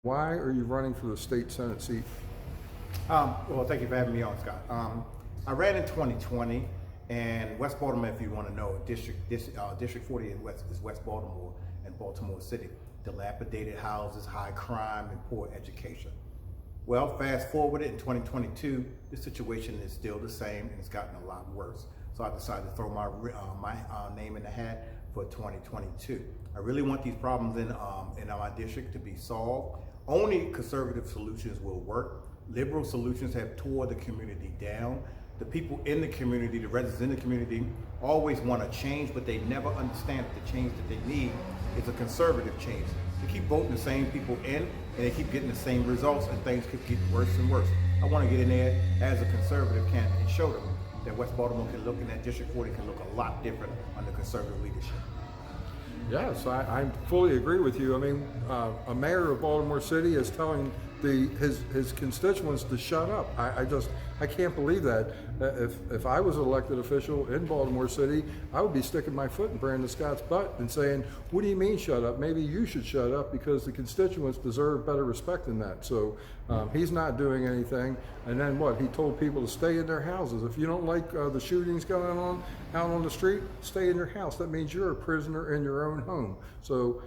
Why are you running for the state Senate seat? Well, thank you for having me on, Scott. I ran in 2020, and West Baltimore, if you want to know, District 40 is West Baltimore and Baltimore City. Dilapidated houses, high crime, and poor education. Well, fast forward in 2022, the situation is still the same, and it's gotten a lot worse. So I decided to throw my name in the hat for 2022. I really want these problems in my district to be solved. Only conservative solutions will work. Liberal solutions have tore the community down. The people in the community, the residents in the community, always want to change, but they never understand that the change that they need is a conservative change. They keep voting the same people in, and they keep getting the same results, and things keep getting worse and worse. I want to get in there as a conservative candidate and show them that West Baltimore can look, and that District 40 can look a lot different under conservative leadership. Yes, I fully agree with you. I mean, a mayor of Baltimore City is telling his constituents to shut up. I can't believe that. If I was an elected official in Baltimore City, I would be sticking my foot in Brandon Scott's butt and saying, what do you mean shut up? Maybe you should shut up, because the constituents deserve better respect than that. So he's not doing anything. And then what? He told people to stay in their houses. If you don't like the shootings going on out on the street, stay in your house. That means you're a prisoner in your own home. So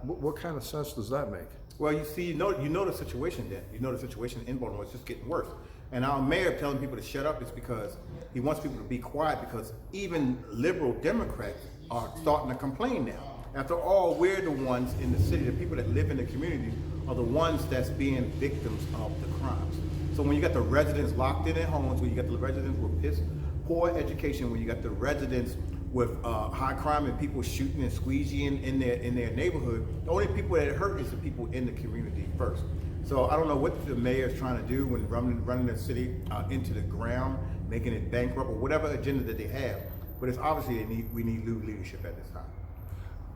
what kind of sense does that make? Well, you see, you know the situation then. You know the situation in Baltimore is just getting worse. And our mayor telling people to shut up is because he wants people to be quiet, because even liberal Democrats are starting to complain now. After all, we're the ones in the city, the people that live in the community are the ones that's being victims of the crimes. So when you got the residents locked in their homes, when you got the residents with poor education, when you got the residents with high crime and people shooting and squeegeeing in their neighborhood, the only people that hurt is the people in the community first. So I don't know what the mayor is trying to do when running the city into the ground, making it bankrupt, or whatever agenda that they have. But it's obviously we need new leadership at this time.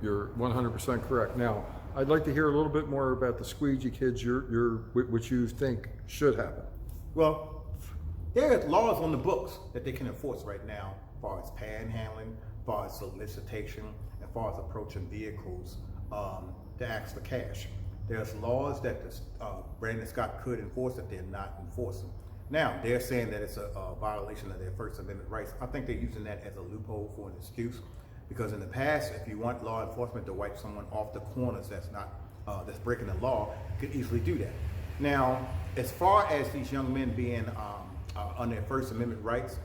You're 100% correct. Now, I'd like to hear a little bit more about the squeegee kids, which you think should happen. Well, there are laws on the books that they can enforce right now, as far as panhandling, as far as solicitation, as far as approaching vehicles to ask for cash. There's laws that Brandon Scott could enforce that they're not enforcing. Now, they're saying that it's a violation of their First Amendment rights. I think they're using that as a loophole for an excuse, because in the past, if you want law enforcement to wipe someone off the corners that's breaking the law, you could easily do that. Now, as far as these young men being on their First Amendment rights,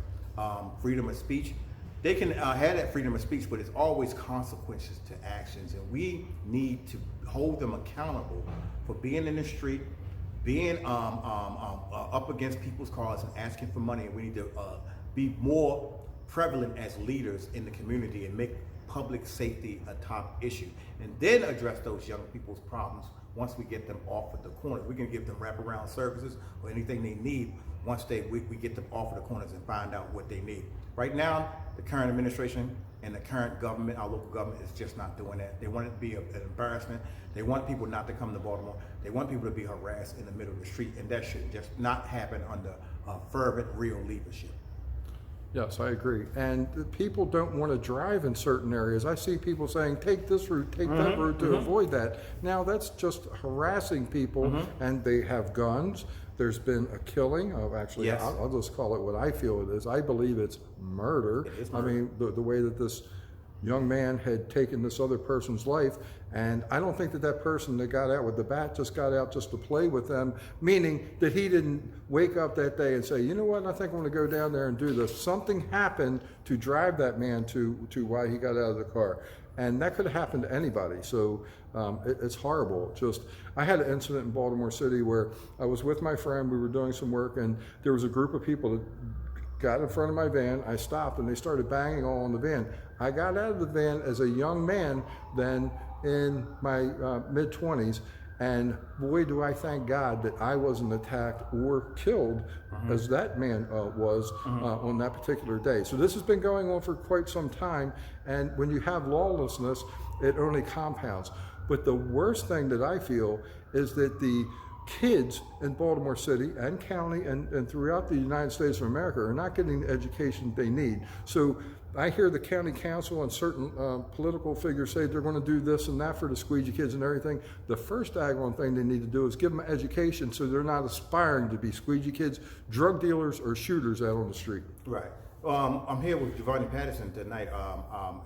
freedom of speech, they can have that freedom of speech, but it's always consequences to actions, and we need to hold them accountable for being in the street, being up against people's cars and asking for money. And we need to be more prevalent as leaders in the community and make public safety a top issue, and then address those young people's problems once we get them off of the corners. We can give them wraparound services or anything they need once we get them off of the corners and find out what they need. Right now, the current administration and the current government, our local government, is just not doing that. They want it to be an embarrassment. They want people not to come to Baltimore. They want people to be harassed in the middle of the street, and that should just not happen under fervent, real leadership. Yes, I agree. And people don't want to drive in certain areas. I see people saying, take this route, take that route to avoid that. Now, that's just harassing people, and they have guns. There's been a killing of, actually, yes. I'll just call it what I feel it is. I believe it's murder. It is murder. I mean, the way that this young man had taken this other person's life, and I don't think that person that got out with the bat just got out just to play with them, meaning that he didn't wake up that day and say, you know what, I think I'm going to go down there and do this. Something happened to drive that man to why he got out of the car. And that could have happened to anybody. So it's horrible. I had an incident in Baltimore City where I was with my friend, we were doing some work, and there was a group of people that got in front of my van. I stopped and they started banging all on the van. I got out of the van as a young man then in my mid-20s, and boy, do I thank God that I wasn't attacked or killed as that man was on that particular day. So this has been going on for quite some time, and when you have lawlessness, it only compounds. But the worst thing that I feel is that the kids in Baltimore City and county and throughout the United States of America are not getting the education they need. So I hear the county council and certain political figures say they're going to do this and that for the squeegee kids and everything. The first daggone thing they need to do is give them education so they're not aspiring to be squeegee kids, drug dealers, or shooters out on the street. Right. I'm here with Giovanni Patterson tonight.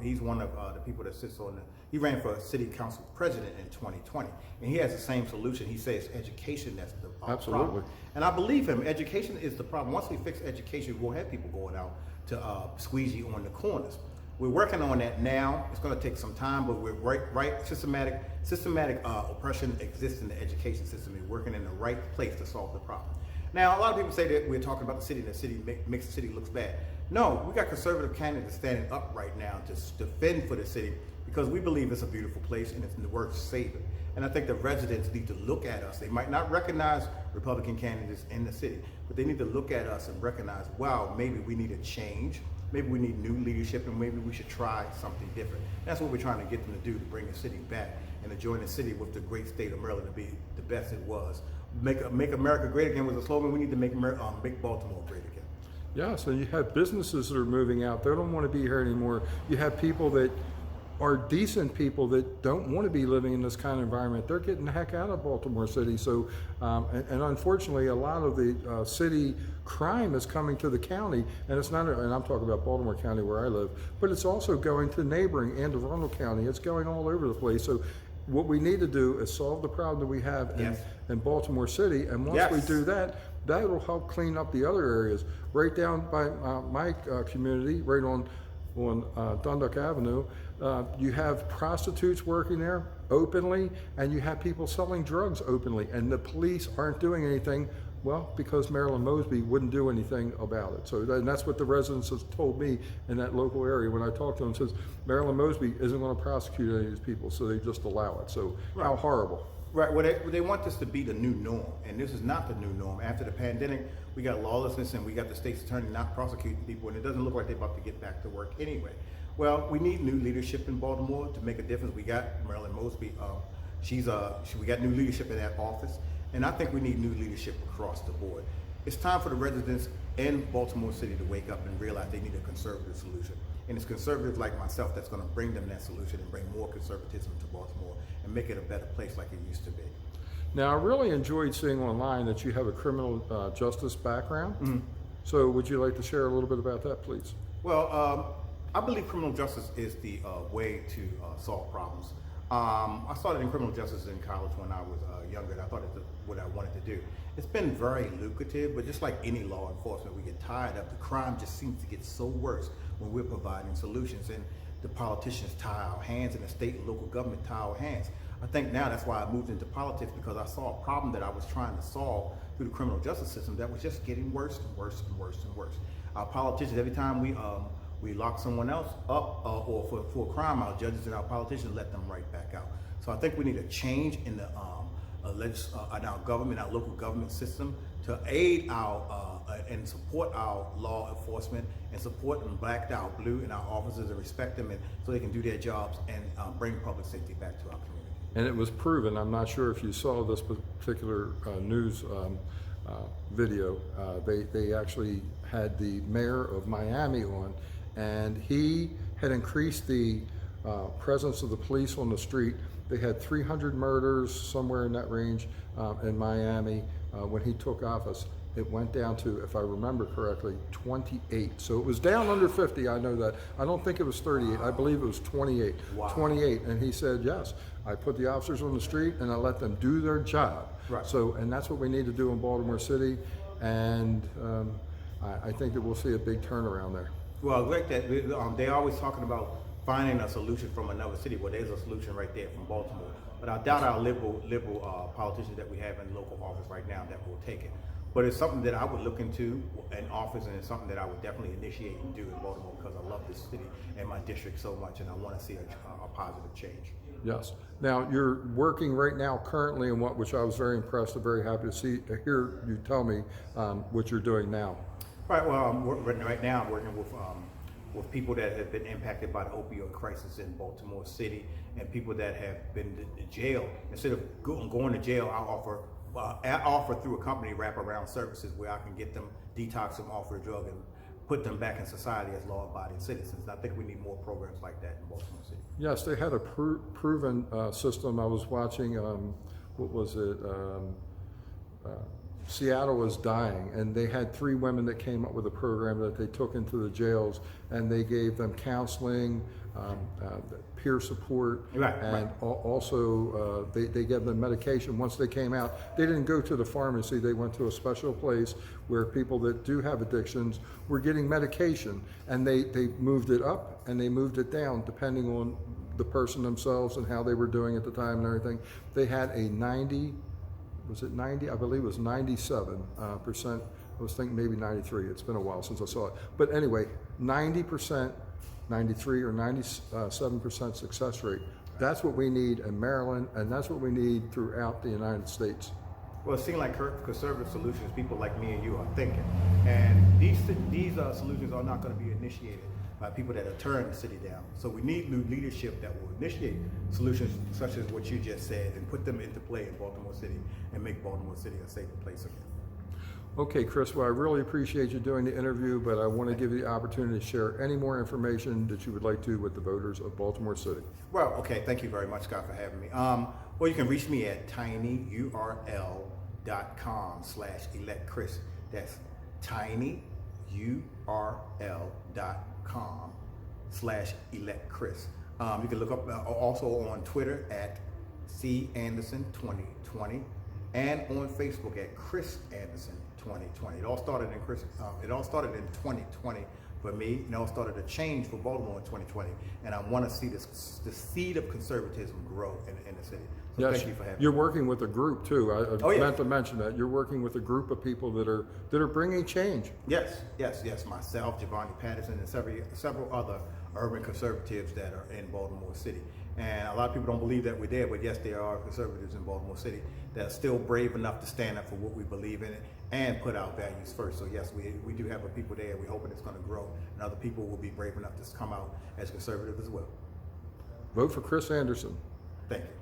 He's one of the people that sits on he ran for city council president in 2020, and he has the same solution. He says education, that's the Absolutely. problem. And I believe him, education is the problem. Once we fix education, we'll have people going out to squeegee on the corners. We're working on that now. It's going to take some time, but we're right. Systematic oppression exists in the education system. We're working in the right place to solve the problem. Now, a lot of people say that we're talking about the city and the city makes the city looks bad. No, we got conservative candidates standing up right now to defend for the city because we believe it's a beautiful place and it's worth saving. And I think the residents need to look at us. They might not recognize Republican candidates in the city, but they need to look at us and recognize, wow, maybe we need a change. Maybe we need new leadership and maybe we should try something different. That's what we're trying to get them to do, to bring the city back and to join the city with the great state of Maryland to be the best it was. Make America great again was a slogan. We need to make Baltimore great again. Yeah, so you have businesses that are moving out. They don't want to be here anymore. You have people that are decent people that don't want to be living in this kind of environment. They're getting the heck out of Baltimore City. So, and unfortunately, a lot of the city crime is coming to the county, and it's not, and I'm talking about Baltimore County where I live, but it's also going to neighboring Anne Arundel County. It's going all over the place. So what we need to do is solve the problem that we have in Baltimore City, and once we do that, that will help clean up the other areas. Right down by my community, right on Dundalk Avenue, you have prostitutes working there openly, and you have people selling drugs openly, and the police aren't doing anything. Well, because Marilyn Mosby wouldn't do anything about it. So and that's what the residents have told me in that local area when I talked to them. Says Marilyn Mosby isn't going to prosecute any of these people, so they just allow it. So how horrible. Right. Well, they want this to be the new norm, and this is not the new norm. After the pandemic, we got lawlessness, and we got the state's attorney not prosecuting people, and it doesn't look like they're about to get back to work anyway. Well, we need new leadership in Baltimore to make a difference. We got Marilyn Mosby. We got new leadership in that office, and I think we need new leadership across the board. It's time for the residents in Baltimore City to wake up and realize they need a conservative solution. And it's conservatives like myself that's going to bring them that solution and bring more conservatism to Baltimore and make it a better place like it used to be. Now, I really enjoyed seeing online that you have a criminal justice background. Mm-hmm. So would you like to share a little bit about that, please? Well, I believe criminal justice is the way to solve problems. I started in criminal justice in college when I was younger, and I thought it's what I wanted to do. It's been very lucrative, but just like any law enforcement, we get tired of the crime. Just seems to get so worse when we're providing solutions, and the politicians tie our hands, and the state and local government tie our hands. I think now that's why I moved into politics, because I saw a problem that I was trying to solve through the criminal justice system that was just getting worse and worse and worse and worse. Our politicians, every time we lock someone else up or for a crime, our judges and our politicians let them right back out. So I think we need a change in the in our government, our local government system, to aid our and support our law enforcement and support them blacked out blue and our officers and respect them, and so they can do their jobs and bring public safety back to our community. And it was proven. I'm not sure if you saw this particular news video. They actually had the mayor of Miami on, and he had increased the presence of the police on the street. They had 300 murders, somewhere in that range, in Miami when he took office. It went down to, if I remember correctly, 28. So it was down under 50, I know that. I don't think it was 38, I believe it was 28. Wow. 28, and he said, yes, I put the officers on the street and I let them do their job. Right. So, and that's what we need to do in Baltimore City, and I think that we'll see a big turnaround there. Well, like that, they're always talking about finding a solution from another city. Well, there's a solution right there from Baltimore. But I doubt our liberal politicians that we have in local office right now that will take it. But it's something that I would look into in office, and it's something that I would definitely initiate and do in Baltimore, because I love this city and my district so much, and I want to see a positive change. Yes. Now, you're working right now currently in which I was very impressed and very happy to hear you tell me what you're doing now. Right. Well, right now I'm working with people that have been impacted by the opioid crisis in Baltimore City, and people that have been to jail. Instead of going to jail, I offer offer through a company wraparound services where I can get them, detox them off their drug, and put them back in society as law-abiding citizens. And I think we need more programs like that in Baltimore City. Yes, they had a proven system. I was watching, what was it? Seattle was dying, and they had 3 women that came up with a program that they took into the jails, and they gave them counseling, peer support, and also they gave them medication once they came out. They didn't go to the pharmacy, they went to a special place where people that do have addictions were getting medication, and they moved it up and they moved it down depending on the person themselves and how they were doing at the time and everything. They had a 90, was it 90? I believe it was 97%. I was thinking maybe 93. It's been a while since I saw it. But anyway, 90%, 93 or 97% success rate. That's what we need in Maryland, and that's what we need throughout the United States. Well, it seems like conservative solutions, people like me and you are thinking. And these solutions are not going to be initiated by people that are tearing the city down. So we need new leadership that will initiate solutions such as what you just said and put them into play in Baltimore City and make Baltimore City a safer place again. Okay, Chris, well, I really appreciate you doing the interview, but I want to give you the opportunity to share any more information that you would like to with the voters of Baltimore City. Well, okay, thank you very much, Scott, for having me. Well, you can reach me at tinyurl.com/electchris. That's tinyurl.com/electchris. You can look up also on Twitter at CAnderson2020 and on Facebook at Chris Anderson 2020. It all started in 2020 for me. It all started a change for Baltimore in 2020, and I want to see the seed of conservatism grow in the city. So yes, thank you for having me. You're working with a group too. I meant to mention that you're working with a group of people that are bringing change. Yes. Myself, Giovanni Patterson, and several other urban conservatives that are in Baltimore City. And a lot of people don't believe that we're there, but yes, there are conservatives in Baltimore City that are still brave enough to stand up for what we believe in and put our values first. So yes, we do have a people there. We're hoping it's going to grow, and other people will be brave enough to come out as conservative as well. Vote for Chris Anderson. Thank you.